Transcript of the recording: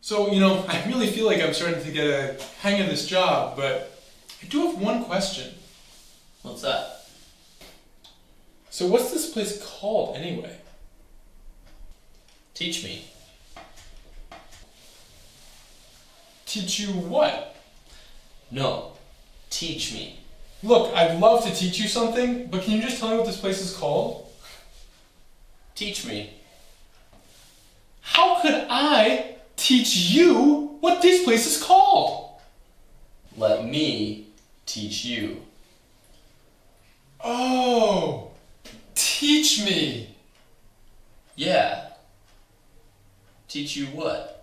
So, I really feel like I'm starting to get a hang of this job, but I do have one question. What's that? So what's this place called anyway? TeachME. Teach you what? No, TeachME. Look, I'd love to teach you something, but can you just tell me what this place is called? TeachME. How could I teach you what this place is called? Let me teach you. Oh, TeachME. Yeah. Teach you what?